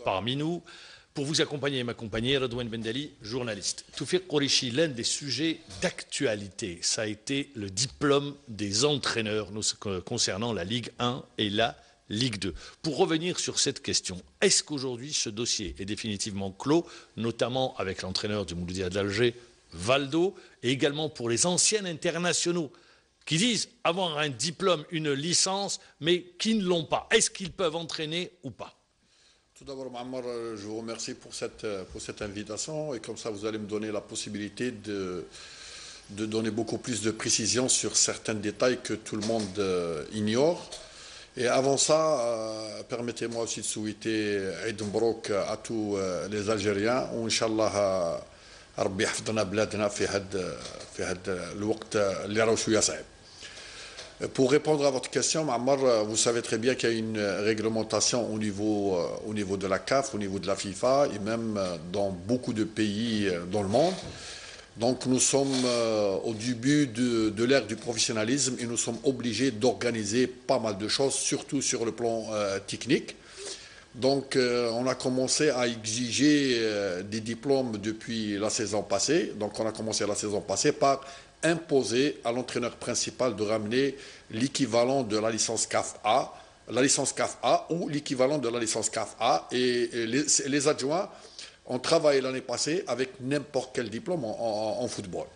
Parmi nous, pour vous accompagner et m'accompagner, Redouane Bendali, journaliste. Toufiq Kourichi, l'un des sujets d'actualité, ça a été le diplôme des entraîneurs concernant la Ligue 1 et la Ligue 2. Pour revenir sur cette question, est-ce qu'aujourd'hui ce dossier est définitivement clos, notamment avec l'entraîneur du Mouloudia d'Alger, Valdo, et également pour les anciens internationaux qui disent avoir un diplôme, une licence, mais qui ne l'ont pas? Est-ce qu'ils peuvent entraîner ou pas? Tout d'abord, Mohamed, je vous remercie pour cette invitation et comme ça vous allez me donner la possibilité de donner beaucoup plus de précision sur certains détails que tout le monde ignore. Et avant ça, permettez-moi aussi de souhaiter Eid Mbrouk à tous les Algériens وإن ربي يحفظنا بلادنا في هذا الوقت اللي راهو شويه صعيب. Pour répondre à votre question, Mohamed, vous savez très bien qu'il y a une réglementation au niveau de la CAF, au niveau de la FIFA et même dans beaucoup de pays dans le monde. Donc nous sommes au début de l'ère du professionnalisme et nous sommes obligés d'organiser pas mal de choses, surtout sur le plan technique. Donc on a commencé à exiger des diplômes depuis la saison passée. Donc on a commencé la saison passée par imposer à l'entraîneur principal de ramener l'équivalent de la licence CAF A, ou l'équivalent de la licence CAF A. Et les adjoints ont travaillé l'année passée avec n'importe quel diplôme en football.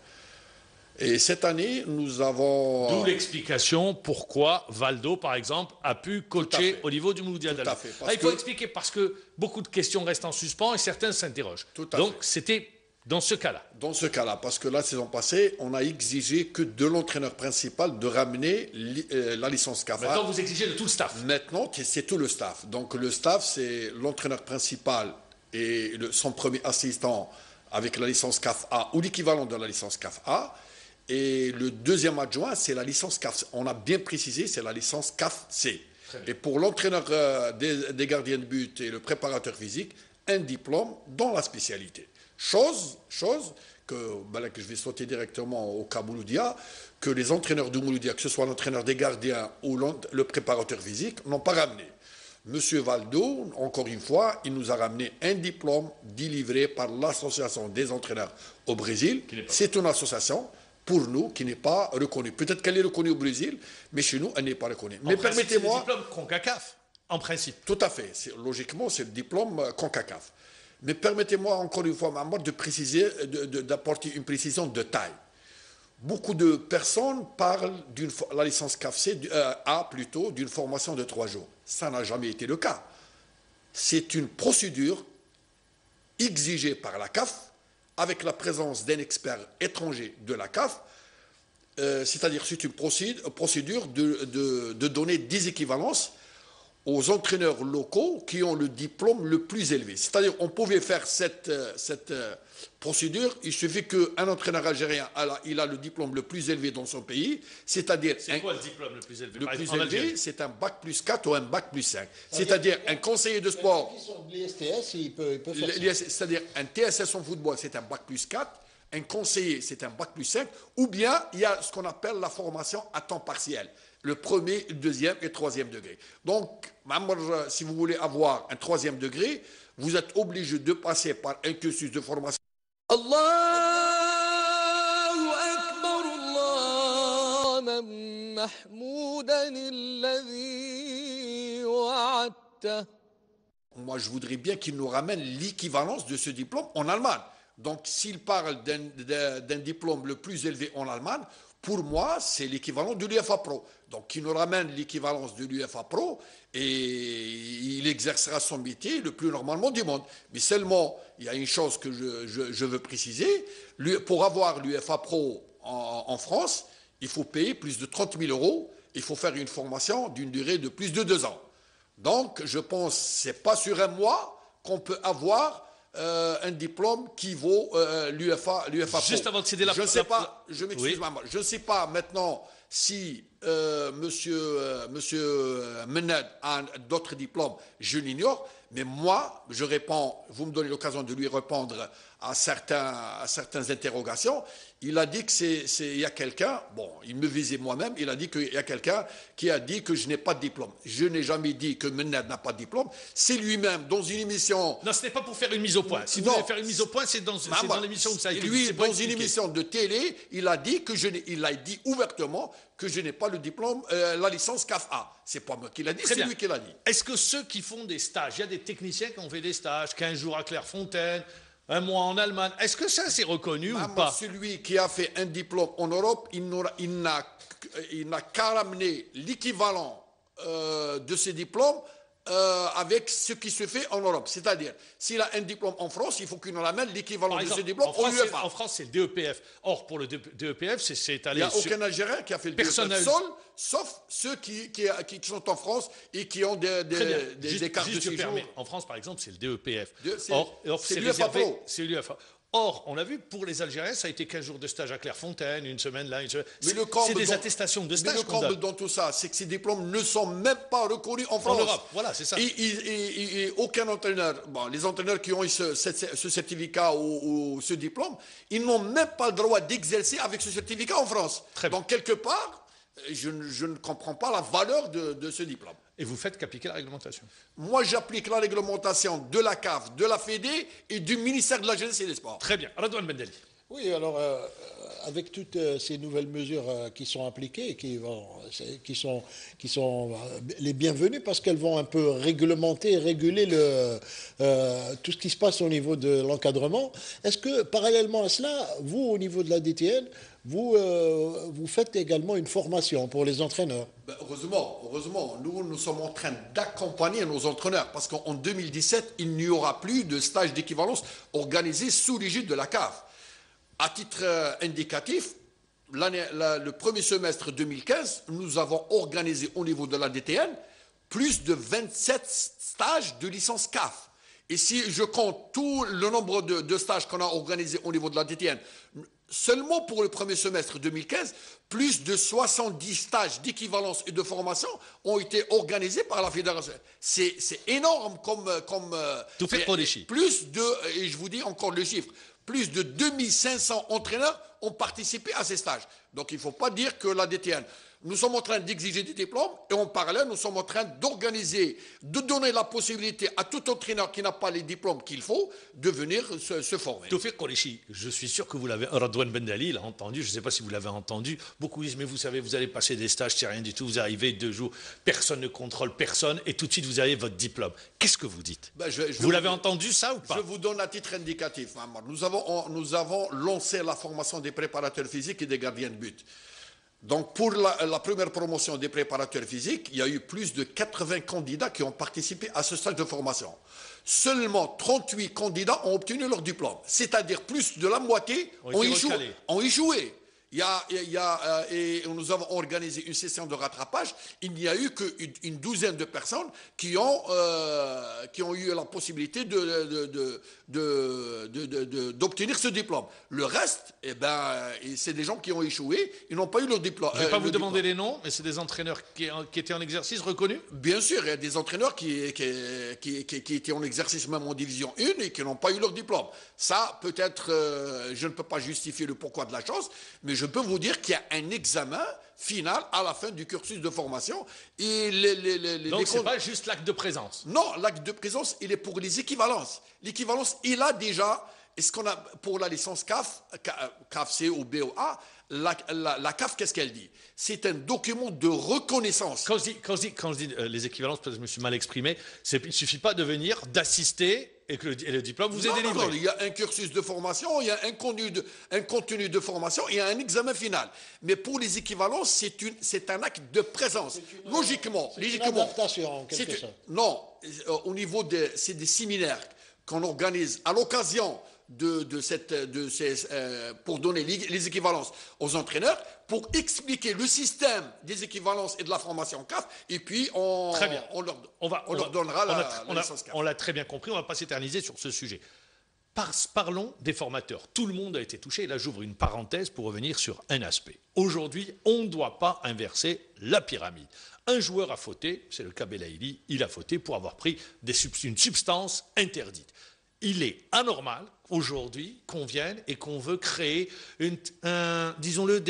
Et cette année, nous avons... D'où l'explication pourquoi Valdo, par exemple, a pu coacher au niveau du Mouloudia d'Alger. Il faut expliquer parce que beaucoup de questions restent en suspens et certains s'interrogent. Donc c'était dans ce cas-là. Dans ce cas-là, parce que la saison passée, on a exigé que de l'entraîneur principal de ramener la licence CAFA. Maintenant, vous exigez de tout le staff. Maintenant, c'est tout le staff. Donc le staff, c'est l'entraîneur principal et son premier assistant avec la licence CAF-A ou l'équivalent de la licence CAF-A. Et le deuxième adjoint, c'est la licence CAF. On a bien précisé, c'est la licence CAF-C. Et pour l'entraîneur des gardiens de but et le préparateur physique, un diplôme dans la spécialité. Chose que je vais sauter directement au cas Mouloudia, que les entraîneurs du Mouloudia, que ce soit l'entraîneur des gardiens ou le préparateur physique, n'ont pas ramené. Monsieur Valdo, encore une fois, il nous a ramené un diplôme délivré par l'association des entraîneurs au Brésil. C'est une association pour nous, qui n'est pas reconnue. Peut-être qu'elle est reconnue au Brésil, mais chez nous, elle n'est pas reconnue. Mais permettez-moi... C'est le diplôme CONCACAF, en principe. Tout à fait. Logiquement, c'est le diplôme CONCACAF. Mais permettez-moi, encore une fois, Mahmoud, de préciser, d'apporter une précision de taille. Beaucoup de personnes parlent de la licence CAF-C, A plutôt, d'une formation de 3 jours. Ça n'a jamais été le cas. C'est une procédure exigée par la CAF, avec la présence d'un expert étranger de la CAF, c'est-à-dire c'est une procédure de donner des équivalences aux entraîneurs locaux qui ont le diplôme le plus élevé. C'est-à-dire on pouvait faire cette procédure, il suffit qu'un entraîneur algérien il a le diplôme le plus élevé dans son pays, c'est-à-dire... C'est quoi le diplôme le plus élevé? Le plus élevé, c'est un bac plus 4 ou un bac plus 5. C'est-à-dire un conseiller de sport... C'est-à-dire un TSS en football, c'est un bac plus 4, un conseiller, c'est un bac plus 5, ou bien il y a ce qu'on appelle la formation à temps partiel. Le premier, le deuxième et troisième degré. Donc, si vous voulez avoir un troisième degré, vous êtes obligé de passer par un cursus de formation. Allahu Akbar, Allah mahmoudan alladhi wa'adta. Moi, je voudrais bien qu'il nous ramène l'équivalence de ce diplôme en Allemagne. Donc, s'il parle d'un diplôme le plus élevé en Allemagne, pour moi, c'est l'équivalent de l'UEFA Pro. Donc, il nous ramène l'équivalence de l'UEFA Pro et il exercera son métier le plus normalement du monde. Mais seulement, il y a une chose que je veux préciser. Pour avoir l'UEFA Pro en France, il faut payer plus de 30 000 €. Il faut faire une formation d'une durée de plus de 2 ans. Donc, je pense que ce n'est pas sur un mois qu'on peut avoir un diplôme qui vaut l'UEFA Pro. Juste avant de céder la Je ne sais pas, je m'excuse, maman, je ne sais pas maintenant si monsieur Menad a d'autres diplômes, je l'ignore. Mais moi, je réponds, vous me donnez l'occasion de lui répondre à certaines interrogations. Il a dit il y a quelqu'un, bon, il me visait moi-même, il a dit qu'il y a quelqu'un qui a dit que je n'ai pas de diplôme. Je n'ai jamais dit que Menad n'a pas de diplôme. C'est lui-même, dans une émission... Non, ce n'est pas pour faire une mise au point. Si vous voulez faire une mise au point, c'est dans l'émission où ça a été... Lui, dans une émission de télé, il a dit ouvertement que je n'ai pas le diplôme, la licence CAF-A. C'est pas moi qui l'a dit, c'est lui qui l'a dit. Est-ce que ceux qui font des stages, il y a des techniciens qui ont fait des stages, 15 jours à Clairefontaine, un mois en Allemagne, est-ce que ça c'est reconnu ou pas? Celui qui a fait un diplôme en Europe, il n'a qu'à ramener l'équivalent de ses diplômes avec ce qui se fait en Europe. C'est-à-dire, s'il a un diplôme en France, il faut qu'il nous ramène l'équivalent de ce diplôme au UEFA. En France, c'est le DEPF. Or, pour le DEPF, c'est allé... Il n'y a aucun Algérien qui a fait le DEPF sauf ceux qui sont en France et qui ont des cartes de séjour. En France, par exemple, c'est le DEPF. C'est l'UEFA Pro. C'est l'UEFA. Or, on l'a vu, pour les Algériens, ça a été 15 jours de stage à Clairefontaine, une semaine là, une semaine... C'est des attestations de stage. Mais le comble dans tout ça, c'est que ces diplômes ne sont même pas reconnus en France. En Europe, voilà, c'est ça. Et aucun entraîneur, les entraîneurs qui ont eu ce certificat ou ce diplôme, ils n'ont même pas le droit d'exercer avec ce certificat en France. Donc, quelque part, je ne comprends pas la valeur de ce diplôme. Et vous faites qu'appliquer la réglementation? Moi, j'applique la réglementation de la CAF, de la Fédé et du ministère de la Jeunesse et des Sports. Très bien. Radouane Ben Dali. Oui, alors, avec toutes ces nouvelles mesures qui sont appliquées et qui sont les bienvenues parce qu'elles vont un peu réglementer et réguler tout ce qui se passe au niveau de l'encadrement, est-ce que, parallèlement à cela, vous, au niveau de la DTN, vous faites également une formation pour les entraîneurs? Heureusement, nous sommes en train d'accompagner nos entraîneurs parce qu'en 2017, il n'y aura plus de stage d'équivalence organisé sous l'égide de la CAF. À titre indicatif, le premier semestre 2015, nous avons organisé au niveau de la DTN plus de 27 stages de licence CAF. Et si je compte tout le nombre de stages qu'on a organisés au niveau de la DTN, seulement pour le premier semestre 2015, plus de 70 stages d'équivalence et de formation ont été organisés par la fédération. C'est énorme comme tout fait pour les chiffres. Et je vous dis encore le chiffre, plus de 2500 entraîneurs ont participé à ces stages. Donc il ne faut pas dire que la DTN... Nous sommes en train d'exiger des diplômes et en parallèle, nous sommes en train d'organiser, de donner la possibilité à tout entraîneur qui n'a pas les diplômes qu'il faut de venir se former. Tawfiq Qureshi, je suis sûr que vous l'avez... Radouane Ben Dali l'a entendu, je ne sais pas si vous l'avez entendu. Beaucoup disent, mais vous savez, vous allez passer des stages, c'est rien du tout, vous arrivez 2 jours, personne ne contrôle personne et tout de suite vous avez votre diplôme. Qu'est-ce que vous dites? Vous l'avez entendu ça ou pas? Je vous donne à titre indicatif. Nous avons lancé la formation des préparateurs physiques et des gardiens de but. Donc, pour la première promotion des préparateurs physiques, il y a eu plus de 80 candidats qui ont participé à ce stage de formation. Seulement 38 candidats ont obtenu leur diplôme. C'est-à-dire plus de la moitié ont échoué. Et nous avons organisé une session de rattrapage. Il n'y a eu qu'une douzaine de personnes qui ont eu la possibilité d'obtenir ce diplôme. Le reste, c'est des gens qui ont échoué. Ils n'ont pas eu leur diplôme. Je ne vais pas vous demander les noms, mais c'est des entraîneurs qui étaient en exercice reconnus? Bien sûr, il y a des entraîneurs qui étaient en exercice même en division 1 et qui n'ont pas eu leur diplôme. Ça, peut-être, je ne peux pas justifier le pourquoi de la chose, mais je peux vous dire qu'il y a un examen final à la fin du cursus de formation. Et donc, ce n'est pas juste l'acte de présence? Non, l'acte de présence, il est pour les équivalences. L'équivalence, il a déjà, est-ce qu'on a, pour la licence CAF, CAF-C ou BOA, la CAF, qu'est-ce qu'elle dit? C'est un document de reconnaissance. Quand je dis les équivalences, peut-être que je me suis mal exprimé, il ne suffit pas de venir, d'assister et le diplôme vous est délivré. Non, il y a un cursus de formation, il y a un contenu de formation, il y a un examen final. Mais pour les équivalences, c'est un acte de présence. Logiquement. C'est une adaptation, en quelque sorte. Non, au niveau c'est des séminaires qu'on organise à l'occasion pour donner les équivalences aux entraîneurs, pour expliquer le système des équivalences et de la formation CAF, et puis on leur donnera la licence CAF. On l'a très bien compris, on ne va pas s'éterniser sur ce sujet. Parlons des formateurs. Tout le monde a été touché. Là, j'ouvre une parenthèse pour revenir sur un aspect. Aujourd'hui, on ne doit pas inverser la pyramide. Un joueur a fauté, c'est le cas Belaïli, il a fauté pour avoir pris une substance interdite. Il est anormal aujourd'hui qu'on vienne et qu'on veut créer disons-le,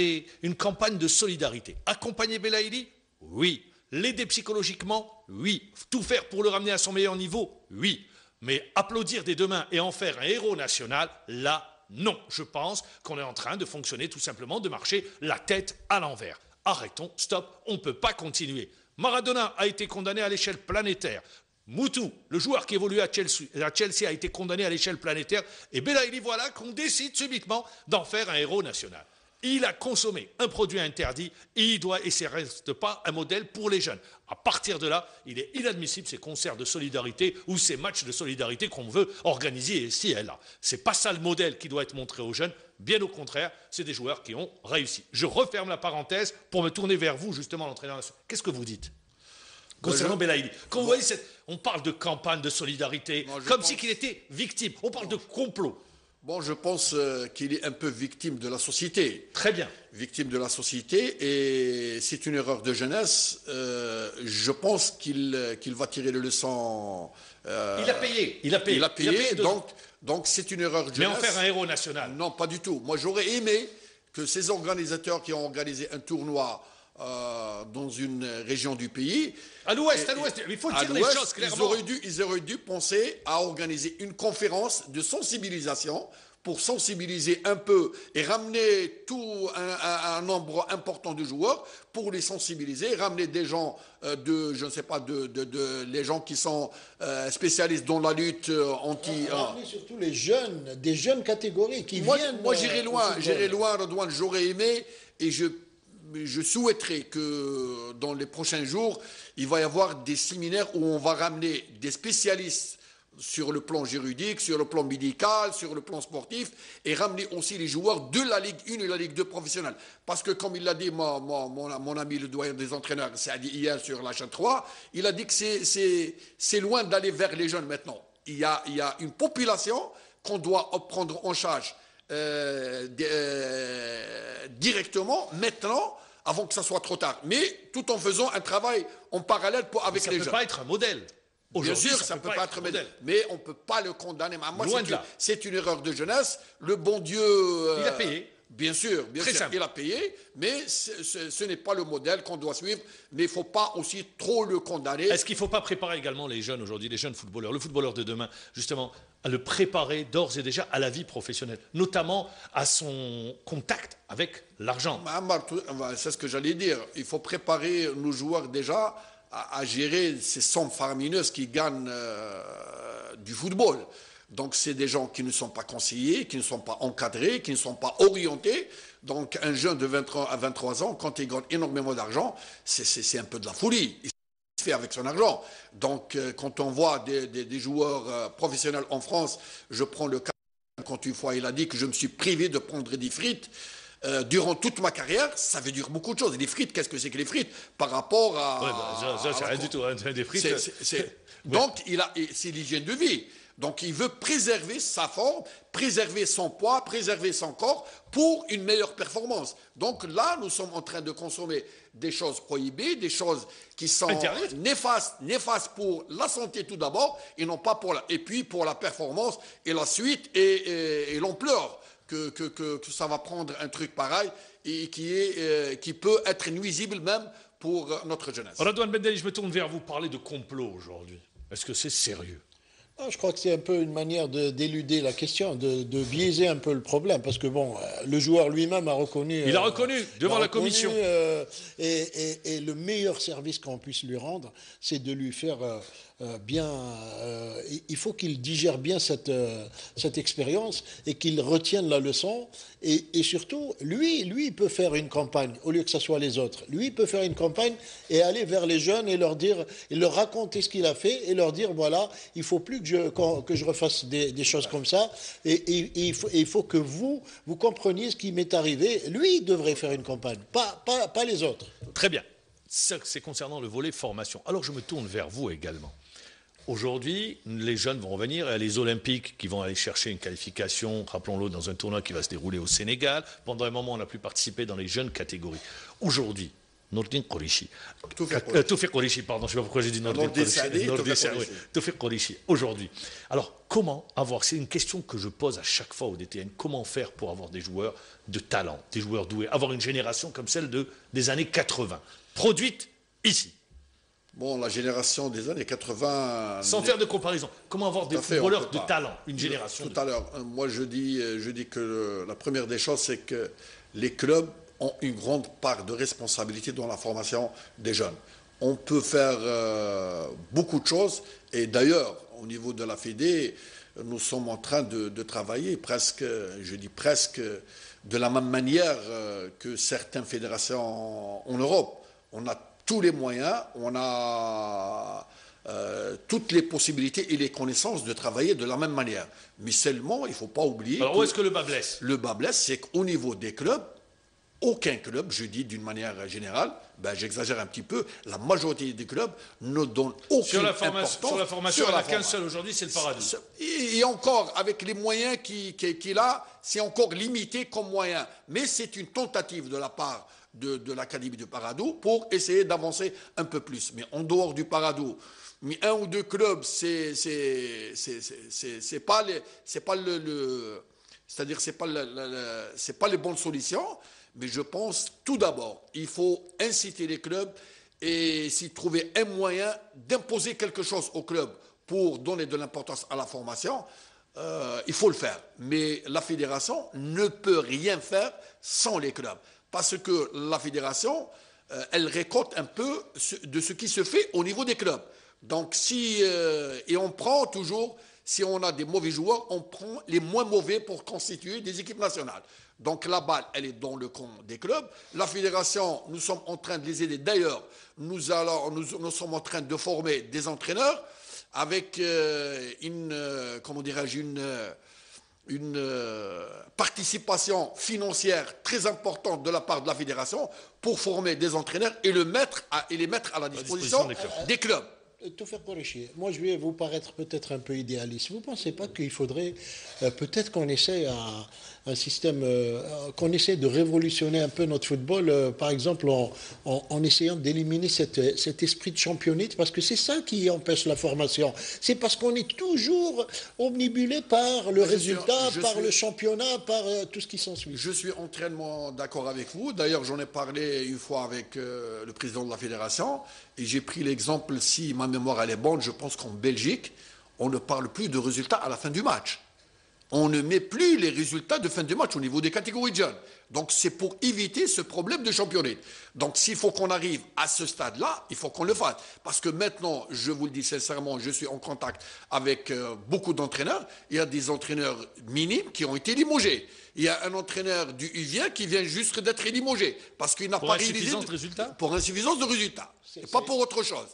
une campagne de solidarité. Accompagner Belaïli? Oui. L'aider psychologiquement? Oui. Tout faire pour le ramener à son meilleur niveau? Oui. Mais applaudir des deux mains et en faire un héros national, là, non. Je pense qu'on est en train de fonctionner tout simplement, de marcher la tête à l'envers. Arrêtons, stop, on ne peut pas continuer. Maradona a été condamné à l'échelle planétaire. Moutou, le joueur qui évolue à Chelsea, a été condamné à l'échelle planétaire. Et Belaïli, voilà qu'on décide subitement d'en faire un héros national. Il a consommé un produit interdit, et ça ne reste pas un modèle pour les jeunes. À partir de là, il est inadmissible ces concerts de solidarité ou ces matchs de solidarité qu'on veut organiser ici et là. Ce n'est pas ça le modèle qui doit être montré aux jeunes. Bien au contraire, c'est des joueurs qui ont réussi. Je referme la parenthèse pour me tourner vers vous, justement, l'entraîneur. Qu'est-ce que vous dites concernant Belaïli? Quand vous voyez on parle de campagne de solidarité, comme si qu'il était victime. On parle de complot. Bon, je pense qu'il est un peu victime de la société. Très bien. Victime de la société, et c'est une erreur de jeunesse. Je pense qu'il va tirer le leçon. Il a payé. Il a payé. Donc c'est une erreur de jeunesse. Mais en faire un héros national? Non, pas du tout. Moi, j'aurais aimé que ces organisateurs qui ont organisé un tournoi dans une région du pays. À l'ouest, il faut dire les choses clairement. Ils auraient dû penser à organiser une conférence de sensibilisation pour sensibiliser un peu et ramener un nombre important de joueurs pour les sensibiliser, ramener des gens je ne sais pas, les gens qui sont spécialistes dans la lutte ramener surtout les jeunes, des jeunes catégories qui viennent. Moi, j'irai loin, Redouane, j'aurais aimé, et je souhaiterais que dans les prochains jours, il va y avoir des séminaires où on va ramener des spécialistes sur le plan juridique, sur le plan médical, sur le plan sportif, et ramener aussi les joueurs de la Ligue 1 et la Ligue 2 professionnelle. Parce que, comme il l'a dit, mon ami le doyen des entraîneurs, c'est dit hier sur la chaîne 3, il a dit que c'est loin d'aller vers les jeunes maintenant. Il y a une population qu'on doit prendre en charge directement, maintenant, avant que ça soit trop tard. Mais tout en faisant un travail en parallèle avec les jeunes. Ça ne peut pas être un modèle. Bien sûr, ça ne peut pas être un modèle. Mais on ne peut pas le condamner. Moi, c'est une erreur de jeunesse. Le bon Dieu... il a payé. Bien sûr, il a payé, mais ce n'est pas le modèle qu'on doit suivre, mais il ne faut pas aussi trop le condamner. Est-ce qu'il ne faut pas préparer également les jeunes aujourd'hui, les jeunes footballeurs, le footballeur de demain, justement, à le préparer d'ores et déjà à la vie professionnelle, notamment à son contact avec l'argent? C'est ce que j'allais dire. Il faut préparer nos joueurs déjà à gérer ces sommes faramineuses qui gagnent du football. Donc, c'est des gens qui ne sont pas conseillés, qui ne sont pas encadrés, qui ne sont pas orientés. Donc, un jeune de 23 ans, quand il gagne énormément d'argent, c'est un peu de la folie. Il se fait avec son argent. Donc, quand on voit des joueurs professionnels en France, je prends le cas, quand une fois il a dit que je me suis privé de prendre des frites, durant toute ma carrière, ça veut dire beaucoup de choses. Et les frites, qu'est-ce que c'est que les frites par rapport à... ça, c'est rien du tout. Hein, des frites... Donc, c'est l'hygiène de vie. Donc, il veut préserver sa forme, préserver son poids, préserver son corps pour une meilleure performance. Donc là, nous sommes en train de consommer des choses prohibées, des choses qui sont néfastes pour la santé tout d'abord, et non pas et puis pour la performance et la suite et l'ampleur que ça va prendre un truc pareil et qui peut être nuisible même pour notre jeunesse. Redouane Bendali, je me tourne vers vous, parler de complot aujourd'hui. Est-ce que c'est sérieux? Je crois que c'est un peu une manière d'éluder la question, de biaiser un peu le problème, parce que bon, le joueur lui-même a reconnu... Il a reconnu devant la commission. Et le meilleur service qu'on puisse lui rendre, c'est de lui faire il faut qu'il digère bien cette expérience et qu'il retienne la leçon. Et surtout, lui, il peut faire une campagne, au lieu que ce soit les autres. Lui, il peut faire une campagne et aller vers les jeunes et leur dire, et leur raconter ce qu'il a fait et leur dire, voilà, il ne faut plus que je refasse des choses comme ça. Et il faut que vous compreniez ce qui m'est arrivé. Lui, il devrait faire une campagne, pas les autres. Très bien. Ça, c'est concernant le volet formation. Alors, je me tourne vers vous également. aujourd'hui, les jeunes vont revenir, et les Olympiques qui vont aller chercher une qualification, rappelons-le, dans un tournoi qui va se dérouler au Sénégal. Pendant un moment, on n'a plus participé dans les jeunes catégories. Aujourd'hui, Nourdine Qureshi, Tawfiq Qureshi, pardon, je ne sais pas pourquoi j'ai dit Nourdine Qureshi. Tawfiq Qureshi, aujourd'hui. Alors, comment avoir, c'est une question que je pose à chaque fois au DTN, comment faire pour avoir des joueurs de talent, des joueurs doués, avoir une génération comme celle des années 80, produite ici? Bon, la génération des années 80... Sans faire de comparaison, comment avoir des footballeurs de talent, une génération Tout à l'heure, moi je dis que la première des choses, c'est que les clubs ont une grande part de responsabilité dans la formation des jeunes. On peut faire beaucoup de choses, et d'ailleurs, au niveau de la Fédé, nous sommes en train de travailler presque, je dis presque, de la même manière que certaines fédérations en Europe. On a tous les moyens, on a toutes les possibilités et les connaissances de travailler de la même manière. Mais seulement, il ne faut pas oublier... Alors où est-ce que le bas blesse? Le bas blesse, c'est qu'au niveau des clubs, aucun club, je dis d'une manière générale, j'exagère un petit peu, la majorité des clubs ne donnent aucune importance. Sur la formation, il n'y en a qu'un seul aujourd'hui, c'est le Paradou. Et encore, avec les moyens qu'il a, c'est encore limité comme moyen. Mais c'est une tentative de la part de l'Académie du Paradou pour essayer d'avancer un peu plus. Mais en dehors du Paradou, mais un ou deux clubs, c'est pas les bonnes solutions. Mais je pense tout d'abord, il faut inciter les clubs et s'y trouver un moyen d'imposer quelque chose aux clubs pour donner de l'importance à la formation. Il faut le faire. Mais la fédération ne peut rien faire sans les clubs. Parce que la fédération, elle récolte un peu de ce qui se fait au niveau des clubs. Donc et on prend toujours, si on a des mauvais joueurs, on prend les moins mauvais pour constituer des équipes nationales. Donc la balle, elle est dans le camp des clubs. La fédération, nous sommes en train de les aider. D'ailleurs, nous sommes en train de former des entraîneurs avec une participation financière très importante de la part de la fédération pour former des entraîneurs et les mettre à la disposition des clubs. Tawfiq Qureshi, moi je vais vous paraître peut-être un peu idéaliste. Vous ne pensez pas qu'il faudrait peut-être qu'on essaie un système, qu'on essaie de révolutionner un peu notre football, par exemple en essayant d'éliminer cet esprit de championnat, parce que c'est ça qui empêche la formation. C'est parce qu'on est toujours omnibulé par le résultat, par le championnat, par tout ce qui s'ensuit. Je suis entièrement d'accord avec vous. D'ailleurs, j'en ai parlé une fois avec le président de la fédération. Et j'ai pris l'exemple, si ma mémoire elle est bonne, je pense qu'en Belgique, on ne parle plus de résultats à la fin du match. On ne met plus les résultats de fin de match au niveau des catégories de jeunes. Donc c'est pour éviter ce problème de championnat. Donc s'il faut qu'on arrive à ce stade-là, il faut qu'on le fasse. Parce que maintenant, je vous le dis sincèrement, je suis en contact avec beaucoup d'entraîneurs. Il y a des entraîneurs minimes qui ont été limogés. Il y a un entraîneur du U20 qui vient juste d'être limogé parce qu'il n'a pas réalisé pour insuffisance de résultats. Et pas pour autre chose.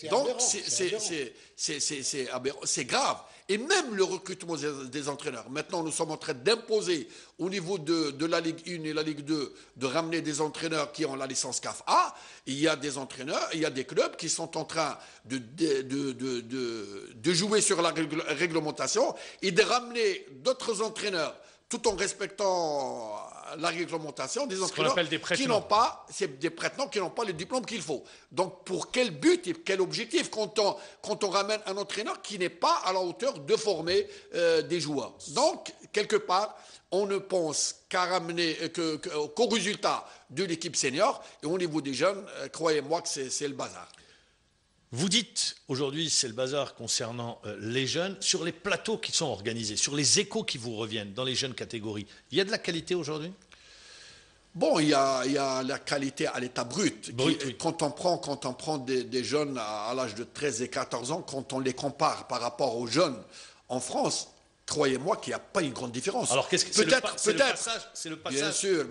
Donc c'est grave. Et même le recrutement des entraîneurs. Maintenant, nous sommes en train d'imposer au niveau de la Ligue 1 et la Ligue 2 de ramener des entraîneurs qui ont la licence CAF A. Il y a des entraîneurs, il y a des clubs qui sont en train de jouer sur la réglementation et de ramener d'autres entraîneurs tout en respectant la réglementation, des entraîneurs qui n'ont pas, c'est des prétendants qui n'ont pas les diplômes qu'il faut. Donc pour quel but et quel objectif quand on ramène un entraîneur qui n'est pas à la hauteur de former des joueurs. Donc quelque part, on ne pense qu'à ramener qu'au résultat de l'équipe senior et au niveau des jeunes, croyez-moi que c'est le bazar. Vous dites aujourd'hui c'est le bazar concernant les jeunes, sur les plateaux qui sont organisés, sur les échos qui vous reviennent dans les jeunes catégories. Il y a de la qualité aujourd'hui? Bon, il y a la qualité à l'état brut. Oui. Quand on prend des jeunes à l'âge de 13 et 14 ans, quand on les compare par rapport aux jeunes en France, croyez-moi qu'il n'y a pas une grande différence. Alors qu'est-ce que c'est le passage? Bien sûr,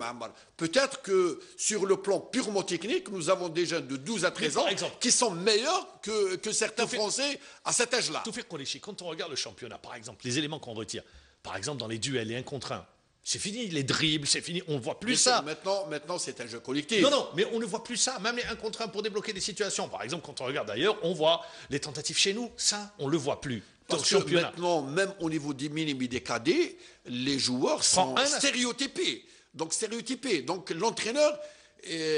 peut-être que sur le plan purement technique, nous avons des jeunes de 12 à 13 ans qui sont meilleurs que certains Français à cet âge-là. Tawfiq Qureshi, quand on regarde le championnat, par exemple, les éléments qu'on retire, par exemple dans les duels, les 1 contre 1, C'est fini, les dribbles, c'est fini, on ne voit plus Bien ça. sûr, maintenant c'est un jeu collectif. Non, mais on ne voit plus ça. Même les 1 contre 1 pour débloquer des situations. Par exemple, quand on regarde ailleurs, on voit les tentatives chez nous. Ça, on ne le voit plus. Dans le Parce que championnat. maintenant, même au niveau des minimes et des cadets, les joueurs sont stéréotypés. Donc l'entraîneur,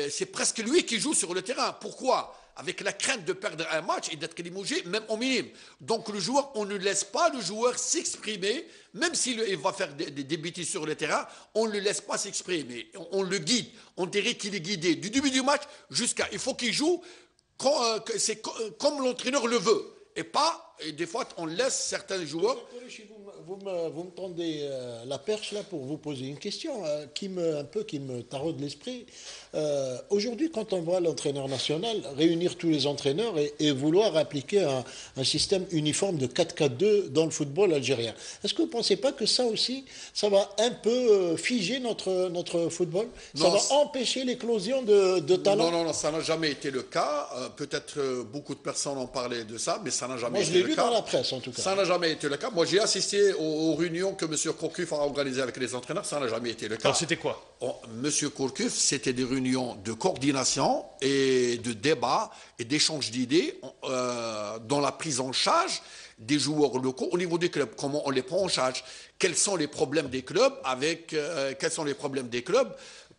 c'est presque lui qui joue sur le terrain. Pourquoi ? Avec la crainte de perdre un match et d'être limogé, même en minime. Donc le joueur, on ne laisse pas le joueur s'exprimer, même s'il va faire des bêtises sur le terrain, on ne le laisse pas s'exprimer. On le guide. On dirait qu'il est guidé du début du match jusqu'à... Il faut qu'il joue comme l'entraîneur le veut. Et pas, et des fois, on laisse certains joueurs... Vous me tendez la perche là pour vous poser une question qui me taraude l'esprit. Aujourd'hui, quand on voit l'entraîneur national réunir tous les entraîneurs et vouloir appliquer un système uniforme de 4-4-2 dans le football algérien, est-ce que vous ne pensez pas que ça aussi, ça va un peu figer notre football? Ça va empêcher l'éclosion de talents? Non, ça n'a jamais été le cas. Peut-être beaucoup de personnes ont parlé de ça, mais ça n'a jamais été le cas. Moi, je l'ai lu dans la presse, en tout cas. Ça n'a jamais été le cas. Moi, j'ai assisté aux réunions que M. Kourkouf a organisées avec les entraîneurs. Ça n'a jamais été le cas. Alors, c'était quoi? M. Kourkouf, c'était des réunions de coordination et de débat et d'échange d'idées dans la prise en charge des joueurs locaux au niveau des clubs. Comment on les prend en charge? Quels sont les problèmes des clubs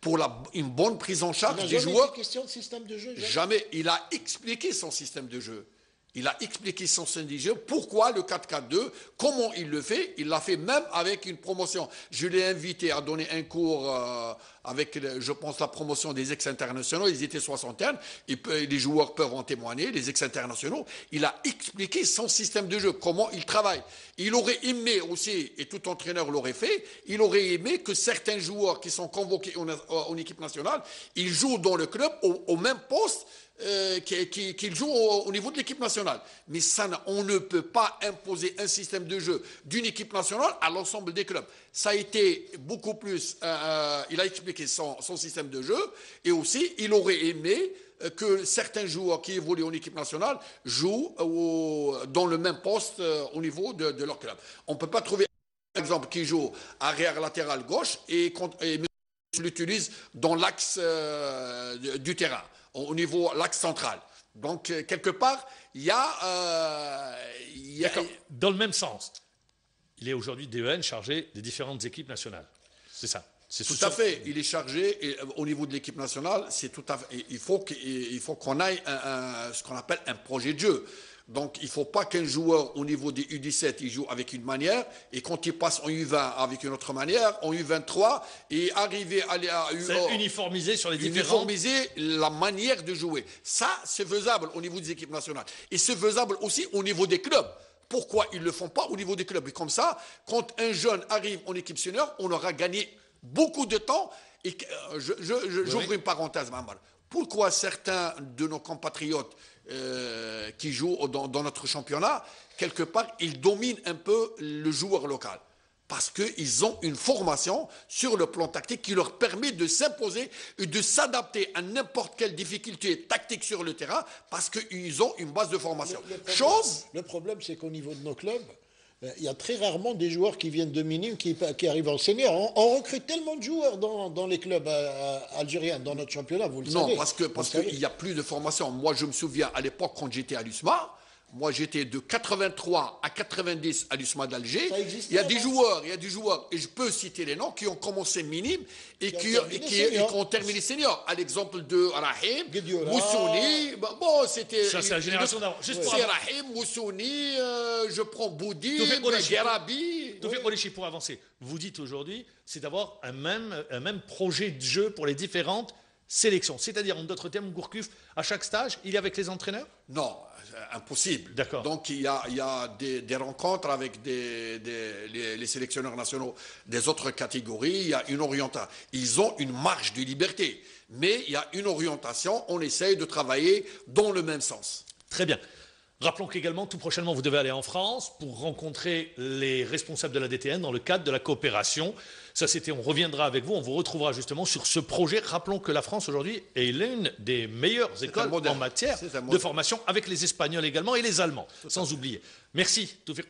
pour une bonne prise en charge des joueurs? Il n'a jamais été question de système de jeu. Jamais. Il a expliqué son système de jeu. Il a expliqué son système de jeu, pourquoi le 4-4-2, comment il le fait. Il l'a fait même avec une promotion. Je l'ai invité à donner un cours avec, je pense, la promotion des ex-internationaux. Ils étaient 60. Les joueurs peuvent en témoigner, les ex-internationaux. Il a expliqué son système de jeu, comment il travaille. Il aurait aimé aussi, et tout entraîneur l'aurait fait, il aurait aimé que certains joueurs qui sont convoqués en équipe nationale, ils jouent dans le club au même poste qu'il joue au niveau de l'équipe nationale. Mais on ne peut pas imposer un système de jeu d'une équipe nationale à l'ensemble des clubs. Ça a été beaucoup plus... il a expliqué son système de jeu et aussi il aurait aimé que certains joueurs qui évoluent en équipe nationale jouent dans le même poste au niveau de leur club. On ne peut pas trouver un exemple qui joue arrière latéral gauche et l'utilise dans l'axe du terrain, au niveau l'axe central. Donc, quelque part, il y a... Dans le même sens, il est aujourd'hui DEN chargé des différentes équipes nationales. C'est ça. Tout à fait. Il est chargé, et au niveau de l'équipe nationale, c'est tout à fait... Il faut qu'on aille ce qu'on appelle un projet de jeu. Donc, il ne faut pas qu'un joueur, au niveau des U17, il joue avec une manière, et quand il passe en U20 avec une autre manière, en U23, et arriver à c'est uniformiser sur les différents... Uniformiser la manière de jouer. Ça, c'est faisable au niveau des équipes nationales. Et c'est faisable aussi au niveau des clubs. Pourquoi ils ne le font pas au niveau des clubs? Et comme ça, quand un jeune arrive en équipe senior, on aura gagné beaucoup de temps. Et j'ouvre une parenthèse, Mamar. Pourquoi certains de nos compatriotes qui jouent dans notre championnat, quelque part, ils dominent un peu le joueur local? Parce qu'ils ont une formation sur le plan tactique qui leur permet de s'imposer et de s'adapter à n'importe quelle difficulté tactique sur le terrain parce qu'ils ont une base de formation. Le problème, c'est qu'au niveau de nos clubs, il y a très rarement des joueurs qui viennent de minimes qui arrivent en senior. On recrute tellement de joueurs dans les clubs algériens, dans notre championnat, vous le savez. Non, parce qu'il n'y a plus de formation. Moi, je me souviens, à l'époque, quand j'étais à l'USMA, moi, j'étais de 83 à 90 à l'USMA d'Alger. Il y a des joueurs, et je peux citer les noms, qui ont commencé minime et qui ont terminé senior. À l'exemple de Rahim, Moussouni. Bon, c'était... Ça, c'est la génération d'avant. C'est Rahim, Moussouni, je prends Boudi, Gerabi. Tawfiq Qorichi, pour avancer, vous dites aujourd'hui, c'est d'avoir un même projet de jeu pour les différentes sélections. C'est-à-dire, en d'autres termes, Gourcuff, à chaque stage, il est avec les entraîneurs? Non, impossible. D'accord. Donc, il y a des rencontres avec les sélectionneurs nationaux des autres catégories. Il y a une orientation. Ils ont une marge de liberté. Mais il y a une orientation. On essaye de travailler dans le même sens. Très bien. Rappelons qu'également, tout prochainement, vous devez aller en France pour rencontrer les responsables de la DTN dans le cadre de la coopération. Ça, on reviendra avec vous, on vous retrouvera justement sur ce projet. Rappelons que la France, aujourd'hui, est l'une des meilleures écoles en matière de formation, avec les Espagnols également et les Allemands, sans oublier. Merci, Tawfiq Qorichi.